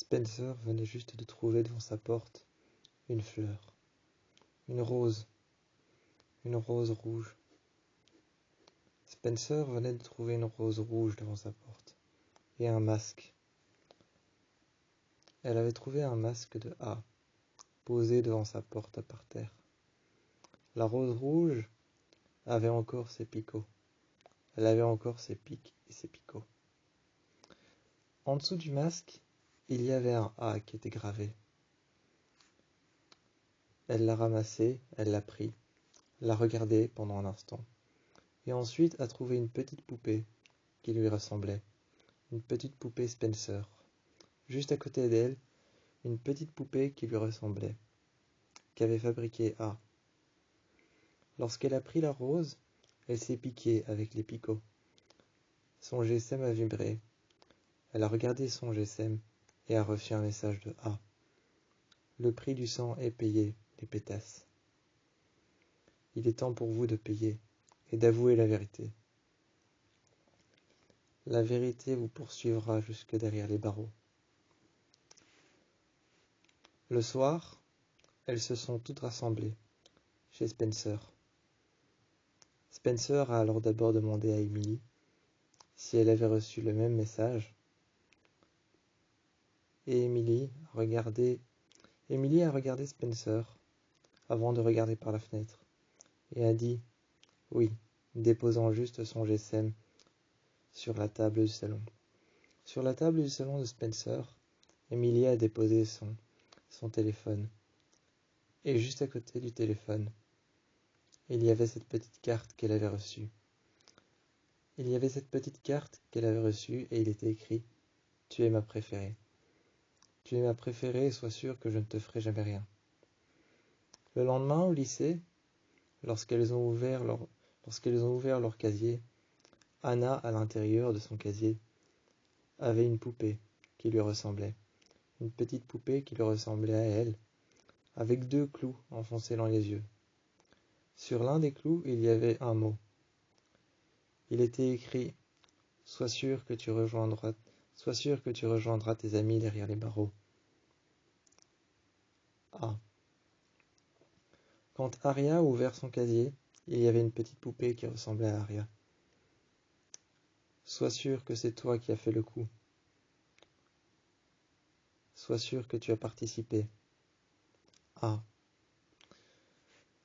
Spencer venait juste de trouver devant sa porte une fleur, une rose rouge. Spencer venait de trouver une rose rouge devant sa porte, et un masque. Elle avait trouvé un masque de A, posé devant sa porte par terre. La rose rouge avait encore ses picots. Elle avait encore ses pics et ses picots. En dessous du masque, il y avait un A qui était gravé. Elle l'a ramassé, elle l'a pris, l'a regardé pendant un instant, et ensuite a trouvé une petite poupée qui lui ressemblait, une petite poupée Spencer. Juste à côté d'elle, une petite poupée qui lui ressemblait, qu'avait fabriquée A. Lorsqu'elle a pris la rose, elle s'est piquée avec les picots. Son GSM a vibré. Elle a regardé son GSM et a reçu un message de A. Le prix du sang est payé, les pétasses. Il est temps pour vous de payer et d'avouer la vérité. La vérité vous poursuivra jusque derrière les barreaux. Le soir, elles se sont toutes rassemblées chez Spencer. Spencer a alors d'abord demandé à Emily si elle avait reçu le même message. Et Emily a regardé Spencer avant de regarder par la fenêtre et a dit oui, déposant juste son GSM sur la table du salon. Sur la table du salon de Spencer, Emily a déposé son téléphone. Et juste à côté du téléphone, il y avait cette petite carte qu'elle avait reçue. Il y avait cette petite carte qu'elle avait reçue et il était écrit « Tu es ma préférée. Tu es ma préférée et sois sûre que je ne te ferai jamais rien. » Le lendemain au lycée, lorsqu'elles ont ouvert leur casier, Anna, à l'intérieur de son casier, avait une poupée qui lui ressemblait. Une petite poupée qui lui ressemblait à elle, avec 2 clous enfoncés dans les yeux. Sur l'un des clous, il y avait un mot. Il était écrit « Sois sûr que tu rejoindras tes amis derrière les barreaux. » Ah. Quand Aria a ouvert son casier, il y avait une petite poupée qui ressemblait à Aria. « Sois sûr que c'est toi qui as fait le coup. Sois sûr que tu as participé. » Ah.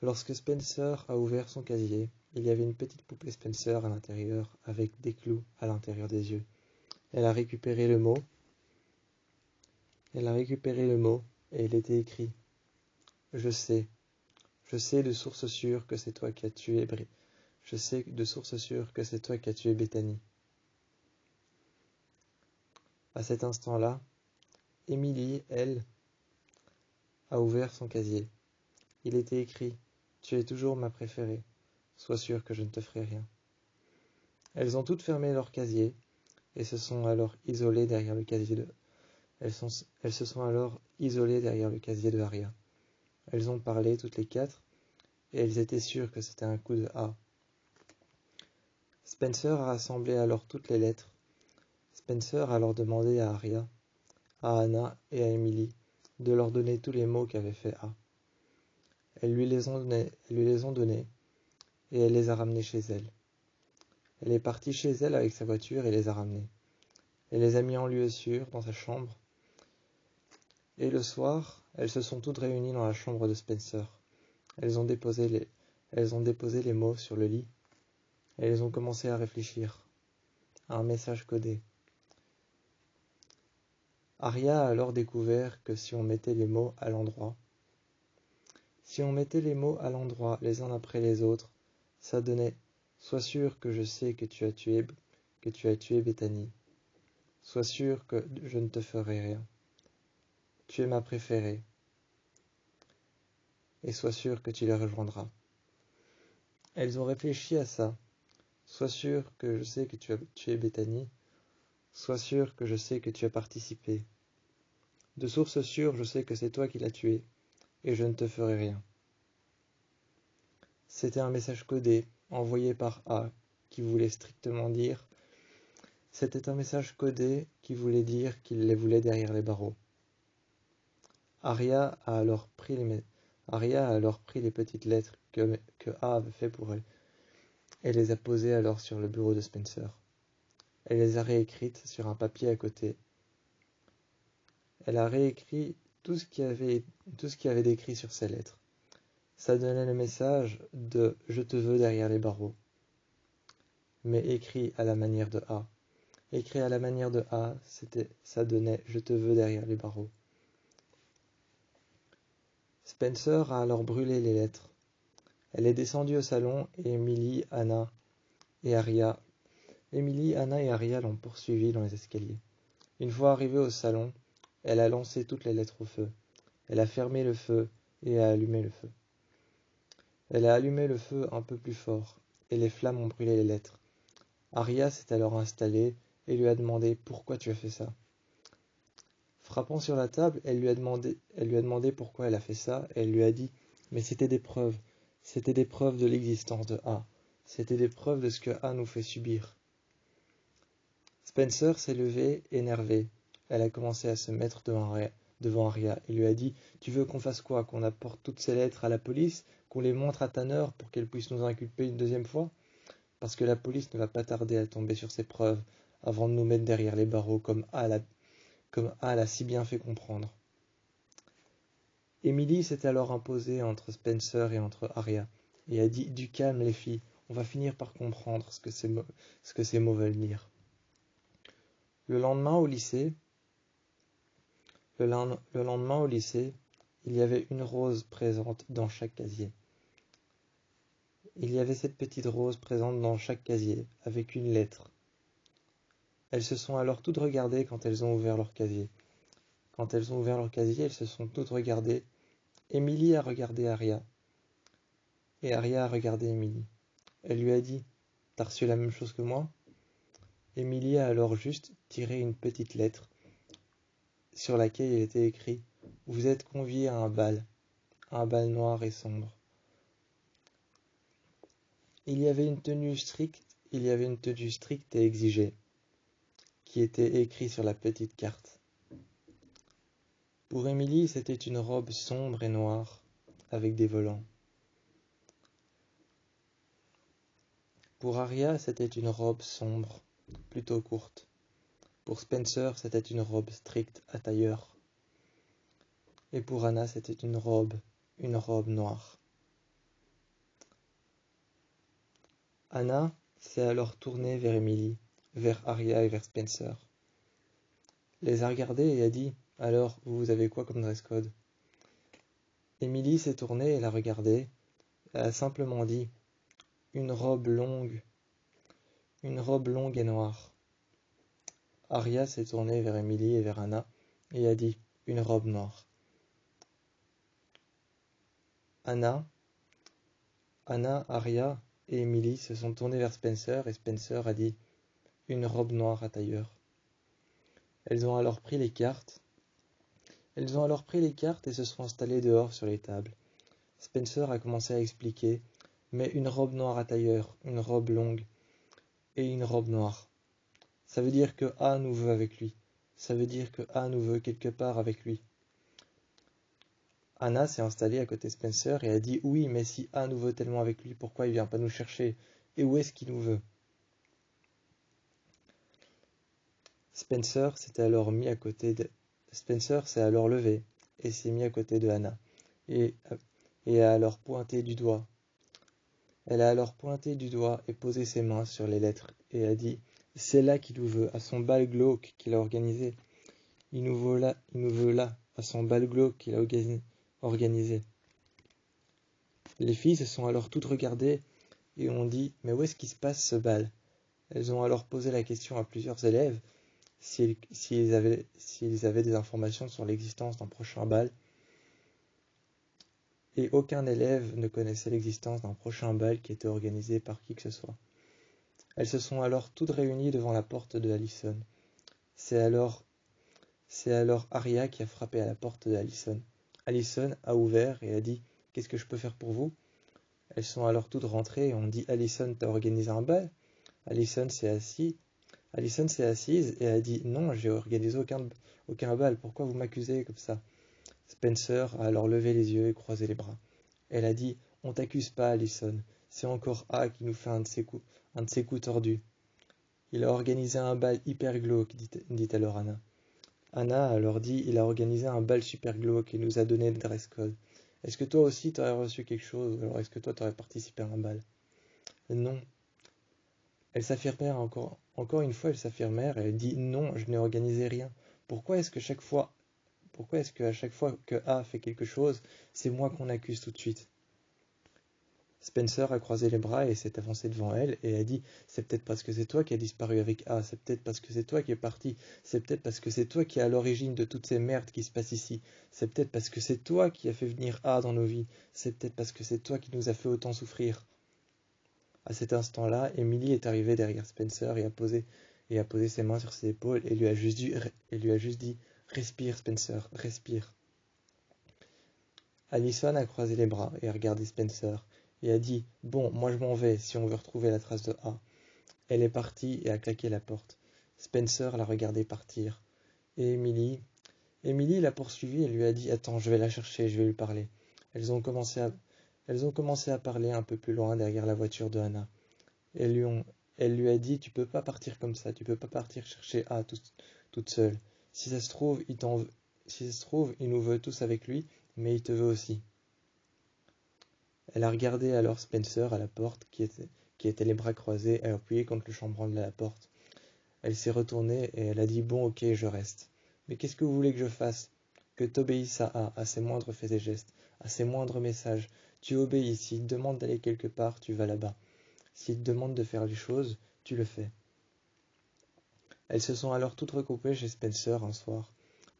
Lorsque Spencer a ouvert son casier, il y avait une petite poupée Spencer à l'intérieur, avec des clous à l'intérieur des yeux. Elle a récupéré le mot, et il était écrit « Je sais de source sûre que c'est toi qui as tué Bethany. » À cet instant-là, Emily, elle, a ouvert son casier. Il était écrit « Tu es toujours ma préférée. Sois sûre que je ne te ferai rien. » Elles ont toutes fermé leur casier et se sont alors isolées derrière le casier de... Elles se sont alors isolées derrière le casier de Aria. Elles ont parlé toutes les 4 et elles étaient sûres que c'était un coup de A. Spencer a rassemblé alors toutes les lettres. Spencer a alors demandé à Aria, à Anna et à Emily de leur donner tous les mots qu'avait fait A. Elles lui les ont donnés et elle les a ramenés chez elle. Elle est partie chez elle avec sa voiture et les a ramenés. Elle les a mis en lieu sûr dans sa chambre. Et le soir, elles se sont toutes réunies dans la chambre de Spencer. Elles ont déposé les mots sur le lit et elles ont commencé à réfléchir à un message codé. Aria a alors découvert que si on mettait les mots à l'endroit, les uns après les autres, ça donnait « Sois sûr que je sais que tu as tué Bethany. Sois sûr que je ne te ferai rien. Tu es ma préférée. Et sois sûr que tu les rejoindras. » Elles ont réfléchi à ça. Sois sûr que je sais que tu as tué Bethany. Sois sûr que je sais que tu as participé. De source sûre, je sais que c'est toi qui l'as tué, et je ne te ferai rien. C'était un message codé, envoyé par A, qui voulait strictement dire C'était un message codé qui voulait dire qu'il les voulait derrière les barreaux. Arya a alors pris les petites lettres que A avait fait pour elle et les a posées alors sur le bureau de Spencer. Elle les a réécrites sur un papier à côté. Elle a réécrit tout ce qu'il y avait d'écrit sur ces lettres. Ça donnait le message de « Je te veux derrière les barreaux », mais écrit à la manière de A. Écrit à la manière de A, ça donnait « Je te veux derrière les barreaux ». Spencer a alors brûlé les lettres. Elle est descendue au salon et Emily, Anna et Arya l'ont poursuivie dans les escaliers. Une fois arrivée au salon, elle a lancé toutes les lettres au feu. Elle a fermé le feu et a allumé le feu. Elle a allumé le feu un peu plus fort, et les flammes ont brûlé les lettres. Arya s'est alors installée et lui a demandé « Pourquoi tu as fait ça ?» Frappant sur la table, elle lui a demandé pourquoi elle a fait ça, et elle lui a dit « Mais c'était des preuves de l'existence de A. C'était des preuves de ce que A nous fait subir. » Spencer s'est levé, énervé. Elle a commencé à se mettre devant Arya et lui a dit « Tu veux qu'on fasse quoi? Qu'on apporte toutes ces lettres à la police? Qu'on les montre à Tanner pour qu'elle puisse nous inculper une deuxième fois? Parce que la police ne va pas tarder à tomber sur ces preuves avant de nous mettre derrière les barreaux comme A l'a si bien fait comprendre. » Emily s'est alors imposée entre Spencer et entre Arya et a dit « Du calme les filles, on va finir par comprendre ce que ces mots veulent dire. » Le lendemain au lycée, il y avait une rose présente dans chaque casier. Il y avait cette petite rose présente dans chaque casier, avec une lettre. Elles se sont alors toutes regardées quand elles ont ouvert leur casier. Quand elles ont ouvert leur casier, elles se sont toutes regardées. Emily a regardé Arya, et Arya a regardé Emily. Elle lui a dit « T'as reçu la même chose que moi ?» Emily a alors juste tiré une petite lettre sur laquelle il était écrit « Vous êtes conviés à un bal noir et sombre. » Il y avait une tenue stricte et exigée, qui était écrite sur la petite carte. Pour Emily, c'était une robe sombre et noire, avec des volants. Pour Arya, c'était une robe sombre, plutôt courte. Pour Spencer, c'était une robe stricte à tailleur. Et pour Anna, c'était une robe noire. Anna s'est alors tournée vers Emily, vers Arya et vers Spencer. Les a regardés et a dit « Alors, vous avez quoi comme dress code ?» Emily s'est tournée et l'a regardé. Elle a simplement dit « Une robe longue et noire. » Arya s'est tournée vers Emily et vers Anna et a dit « Une robe noire. » Anna, Arya et Emily se sont tournées vers Spencer et Spencer a dit « Une robe noire à tailleur. » Elles ont alors pris les cartes et se sont installées dehors sur les tables. Spencer a commencé à expliquer « Mais une robe noire à tailleur, une robe longue et une robe noire. Ça veut dire que A nous veut avec lui. Ça veut dire que A nous veut quelque part avec lui. » Anna s'est installée à côté de Spencer et a dit « Oui, mais si A nous veut tellement avec lui, pourquoi il vient pas nous chercher? Et où est-ce qu'il nous veut ?» Spencer s'est alors levé et s'est mis à côté de Anna et a alors pointé du doigt. Elle a alors pointé du doigt et posé ses mains sur les lettres et a dit « C'est là qu'il nous veut, à son bal glauque qu'il a organisé. Il nous veut là, à son bal glauque qu'il a organisé. » Les filles se sont alors toutes regardées et ont dit « Mais où est-ce qu'il se passe ce bal ?» Elles ont alors posé la question à plusieurs élèves s'ils avaient des informations sur l'existence d'un prochain bal. Et aucun élève ne connaissait l'existence d'un prochain bal qui était organisé par qui que ce soit. Elles se sont alors toutes réunies devant la porte de Allison. C'est alors Arya qui a frappé à la porte de Allison. Allison a ouvert et a dit « Qu'est-ce que je peux faire pour vous ?» Elles sont alors toutes rentrées et ont dit « Allison, t'as organisé un bal ?» Allison s'est assise Allison s'est assise et a dit non, j'ai organisé aucun bal, pourquoi vous m'accusez comme ça? Spencer a alors levé les yeux et croisé les bras. Elle a dit on t'accuse pas, Allison, c'est encore A qui nous fait un de ses coups tordus. Il a organisé un bal hyper glauque, dit alors Anna. Anna a alors dit il a organisé un bal super glauque et nous a donné le dress code. Est-ce que toi aussi t'aurais reçu quelque chose, ou alors est-ce que toi t'aurais participé à un bal? Non. Elles s'affirmèrent encore une fois, elles s'affirmèrent et elle dit non, je n'ai organisé rien. Pourquoi est-ce que à chaque fois que A fait quelque chose, c'est moi qu'on accuse tout de suite? Spencer a croisé les bras et s'est avancé devant elle et a dit c'est peut-être parce que c'est toi qui as disparu avec A, c'est peut-être parce que c'est toi qui es parti, c'est peut-être parce que c'est toi qui es à l'origine de toutes ces merdes qui se passent ici, c'est peut-être parce que c'est toi qui as fait venir A dans nos vies, c'est peut-être parce que c'est toi qui nous as fait autant souffrir. À cet instant-là, Emily est arrivée derrière Spencer et a posé ses mains sur ses épaules et lui a juste dit respire Spencer, respire. Allison a croisé les bras et a regardé Spencer et a dit bon, moi je m'en vais si on veut retrouver la trace de A. Elle est partie et a claqué la porte. Spencer l'a regardé partir. Et Emily l'a poursuivie et lui a dit attends, je vais la chercher, je vais lui parler. Elles ont commencé à parler un peu plus loin derrière la voiture de Hannah. Elles lui a dit tu peux pas partir comme ça, tu peux pas partir chercher A toute seule. Si ça se trouve, il nous veut tous avec lui, mais il te veut aussi. Elle a regardé alors Spencer à la porte, qui était les bras croisés, appuyé contre le chambranle de la porte. Elle s'est retournée et elle a dit bon ok, je reste. Mais qu'est-ce que vous voulez que je fasse? Que t'obéisses à ses moindres faits et gestes, à ses moindres messages. Tu obéis, s'il te demande d'aller quelque part, tu vas là-bas. S'il te demande de faire les choses, tu le fais. Elles se sont alors toutes regroupées chez Spencer un soir,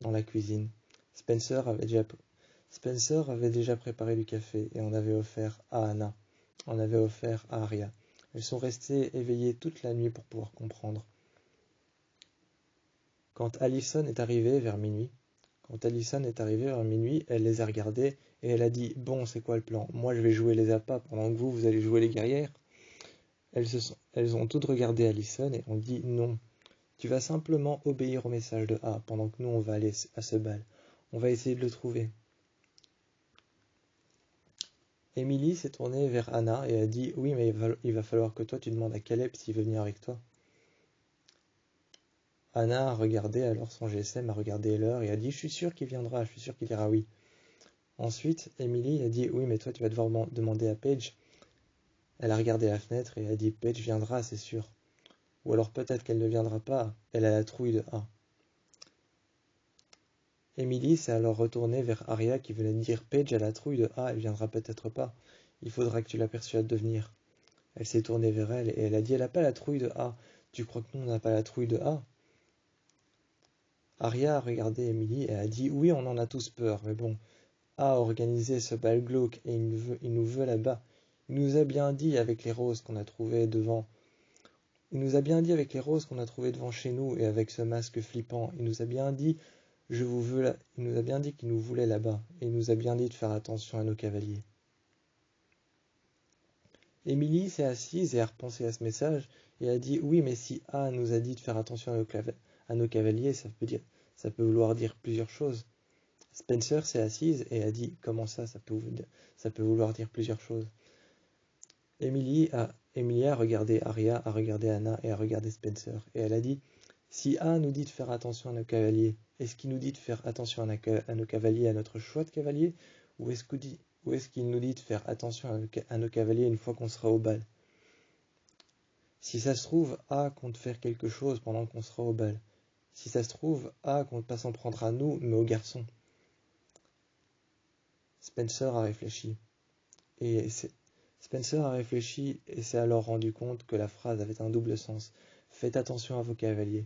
dans la cuisine. Spencer avait déjà préparé du café et en avait offert à Anna, en avait offert à Aria. Elles sont restées éveillées toute la nuit pour pouvoir comprendre. Quand Allison est arrivée vers minuit, elle les a regardées et elle a dit bon, c'est quoi le plan? Moi je vais jouer les appâts pendant que vous allez jouer les guerrières. Elles ont toutes regardé Allison et ont dit non. Tu vas simplement obéir au message de A pendant que nous on va aller à ce bal. On va essayer de le trouver. Emily s'est tournée vers Anna et a dit oui, mais il va falloir que toi tu demandes à Caleb s'il veut venir avec toi. Anna a regardé alors son GSM, a regardé l'heure et a dit je suis sûr qu'il viendra, je suis sûr qu'il dira oui. Ensuite, Emily a dit oui, mais toi tu vas devoir demander à Paige. Elle a regardé la fenêtre et a dit Paige viendra, c'est sûr. Ou alors peut-être qu'elle ne viendra pas, elle a la trouille de A. Emily s'est alors retournée vers Aria qui venait de dire Paige a la trouille de A, elle viendra peut-être pas. Il faudra que tu la persuades de venir. Elle s'est tournée vers elle et elle a dit elle n'a pas la trouille de A. Tu crois que nous on n'a pas la trouille de A? Aria a regardé Emily et a dit oui, on en a tous peur, mais bon, A a organisé ce bal glauque et il nous veut là-bas. Il nous a bien dit avec les roses qu'on a trouvées devant. Il nous a bien dit avec les roses qu'on a trouvées devant chez nous et avec ce masque flippant. Il nous a bien dit je vous veux là. Il nous a bien dit qu'il nous voulait là-bas et il nous a bien dit de faire attention à nos cavaliers. Émilie s'est assise et a repensé à ce message et a dit oui, mais si A nous a dit de faire attention à nos cavaliers, ça peut vouloir dire plusieurs choses. Spencer s'est assise et a dit comment ça peut vouloir dire plusieurs choses. Emilia a regardé Aria, a regardé Anna et a regardé Spencer et elle a dit si A nous dit de faire attention à nos cavaliers, est-ce qu'il nous dit de faire attention à nos cavaliers, à notre choix de cavalier, ou est-ce qu'il nous dit de faire attention à nos cavaliers une fois qu'on sera au bal? Si ça se trouve, A compte faire quelque chose pendant qu'on sera au bal. Si ça se trouve, A compte pas s'en prendre à nous, mais aux garçons. Spencer a réfléchi. Spencer a réfléchi et s'est alors rendu compte que la phrase avait un double sens. Faites attention à vos cavaliers.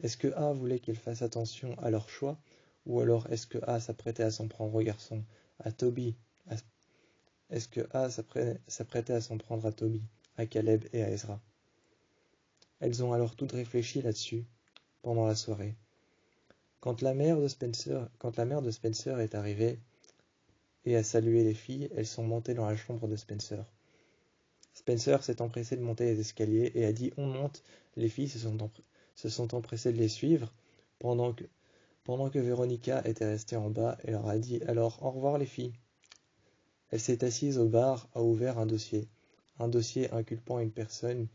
Est-ce que A voulait qu'elle fasse attention à leur choix, ou alors est-ce que A s'apprêtait à s'en prendre aux garçons, à Toby? Est-ce que A s'apprêtait à s'en prendre à Toby, à Caleb et à Ezra? Elles ont alors toutes réfléchi là-dessus, pendant la soirée. Quand la mère de Spencer est arrivée et a salué les filles, elles sont montées dans la chambre de Spencer. Spencer s'est empressé de monter les escaliers et a dit on monte. Les filles se sont empressés de les suivre pendant que Véronica était restée en bas et leur a dit alors au revoir les filles. Elle s'est assise au bar, a ouvert un dossier inculpant une personne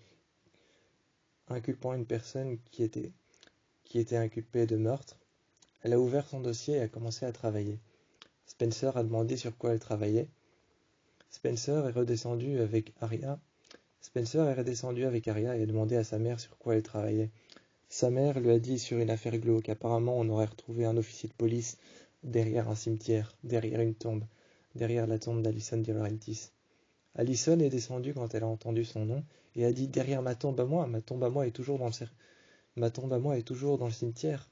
qui était inculpée de meurtre. Elle a ouvert son dossier et a commencé à travailler. Spencer a demandé sur quoi elle travaillait. Spencer est redescendu avec Aria et a demandé à sa mère sur quoi elle travaillait. Sa mère lui a dit sur une affaire glauque. Apparemment, on aurait retrouvé un officier de police derrière un cimetière, derrière une tombe, derrière la tombe d'Alison De Laurentiis. Alison est descendue quand elle a entendu son nom et a dit derrière ma tombe à moi est toujours dans le cimetière.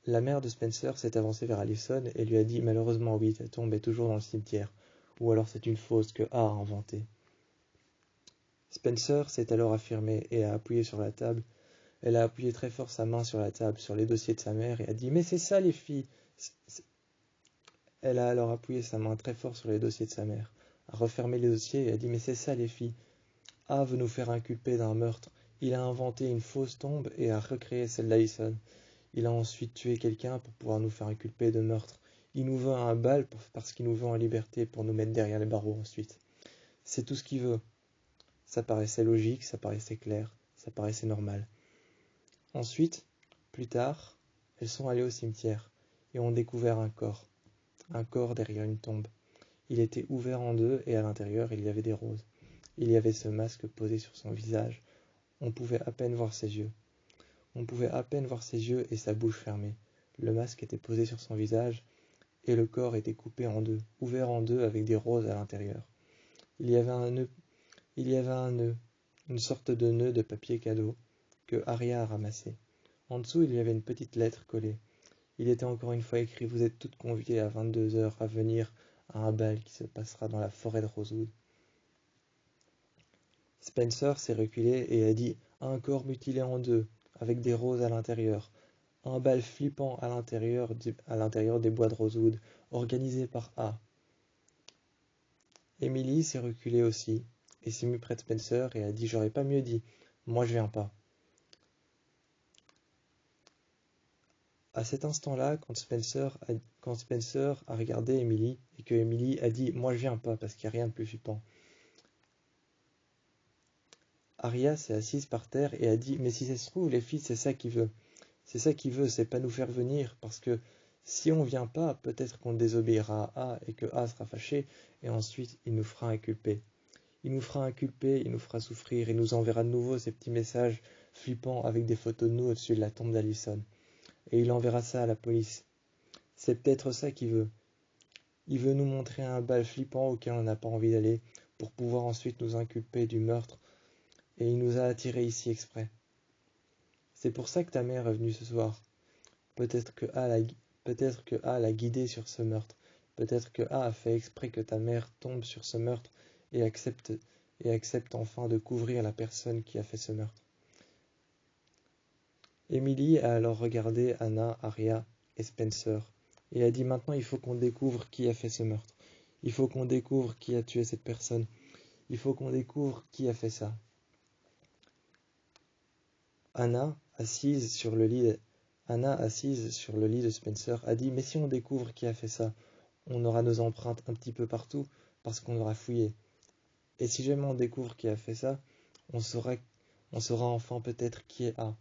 La mère de Spencer s'est avancée vers Alison et lui a dit malheureusement oui, ta tombe est toujours dans le cimetière, ou alors c'est une fausse que A a inventée. Spencer s'est alors affirmé et a appuyé sur la table. Elle a appuyé très fort sa main sur la table, sur les dossiers de sa mère, et a dit « Mais c'est ça, les filles !» Elle a alors appuyé sa main très fort sur les dossiers de sa mère, a refermé les dossiers et a dit « Mais c'est ça, les filles ! A veut nous faire inculper d'un meurtre. Il a inventé une fausse tombe et a recréé celle d'Alison. Il a ensuite tué quelqu'un pour pouvoir nous faire inculper de meurtre. Il nous veut un bal parce qu'il nous veut en liberté pour nous mettre derrière les barreaux ensuite. C'est tout ce qu'il veut. » Ça paraissait logique, ça paraissait clair, ça paraissait normal. Ensuite, plus tard, elles sont allées au cimetière et ont découvert un corps derrière une tombe. Il était ouvert en deux et à l'intérieur il y avait des roses. Il y avait ce masque posé sur son visage. On pouvait à peine voir ses yeux. Et sa bouche fermée. Le masque était posé sur son visage et le corps était coupé en deux, ouvert en deux avec des roses à l'intérieur. Il y avait un nœud, une sorte de nœud de papier cadeau que Aria a ramassé. En dessous, il y avait une petite lettre collée. Il était encore une fois écrit « Vous êtes toutes conviées à 22 heures à venir à un bal qui se passera dans la forêt de Rosewood. » Spencer s'est reculé et a dit « Un corps mutilé en deux, avec des roses à l'intérieur. Un bal flippant à l'intérieur des bois de Rosewood, organisé par A. » Emily s'est reculée aussi et s'est mise près de Spencer et a dit « J'aurais pas mieux dit. Moi je viens pas. » À cet instant-là, quand Spencer a regardé Emily et que Emily a dit « Moi je viens pas parce qu'il n'y a rien de plus flippant », Aria s'est assise par terre et a dit « Mais si ça se trouve, les filles, c'est ça qu'il veut. C'est ça qu'il veut, c'est pas nous faire venir parce que si on vient pas, peut-être qu'on désobéira à A et que A sera fâché et ensuite il nous fera inculper. Il nous fera souffrir, il nous enverra de nouveau ces petits messages flippants avec des photos de nous au-dessus de la tombe d'Alison. Et il enverra ça à la police. C'est peut-être ça qu'il veut. Il veut nous montrer un bal flippant auquel on n'a pas envie d'aller pour pouvoir ensuite nous inculper du meurtre. Et il nous a attirés ici exprès. C'est pour ça que ta mère est venue ce soir. Peut-être que A l'a guidée sur ce meurtre. Peut-être que A fait exprès que ta mère tombe sur ce meurtre et accepte enfin de couvrir la personne qui a fait ce meurtre. Emily a alors regardé Anna, Aria et Spencer et a dit maintenant il faut qu'on découvre qui a fait ce meurtre. Il faut qu'on découvre qui a tué cette personne. Il faut qu'on découvre qui a fait ça. Anna, assise sur le lit de Spencer, a dit « Mais si on découvre qui a fait ça, on aura nos empreintes un petit peu partout parce qu'on aura fouillé. Et si jamais on découvre qui a fait ça, on saura enfin peut-être qui est A.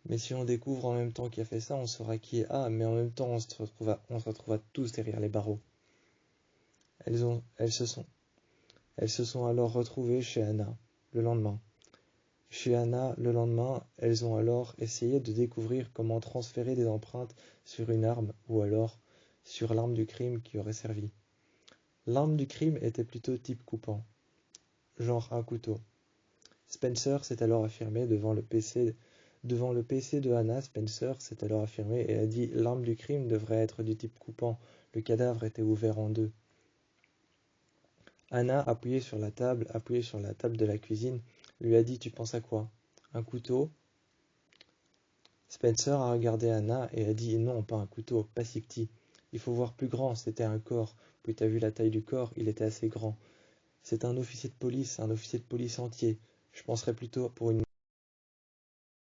Mais si on découvre en même temps qui a fait ça, on saura qui est A, mais en même temps on se retrouvera tous derrière les barreaux. » Elles se sont alors retrouvées chez Anna le lendemain. Elles ont alors essayé de découvrir comment transférer des empreintes sur une arme ou alors sur l'arme du crime qui aurait servi. L'arme du crime était plutôt type coupant, genre un couteau. Spencer s'est alors affirmé devant le PC de Anna. Spencer s'est alors affirmé et a dit « L'arme du crime devrait être du type coupant, le cadavre était ouvert en deux. » Anna, appuyée sur la table de la cuisine, lui a dit « Tu penses à quoi? Un couteau ?» Spencer a regardé Anna et a dit « Non, pas un couteau, pas si petit. Il faut voir plus grand, c'était un corps. Puis t'as vu la taille du corps, il était assez grand. C'est un officier de police entier. Je penserais plutôt pour une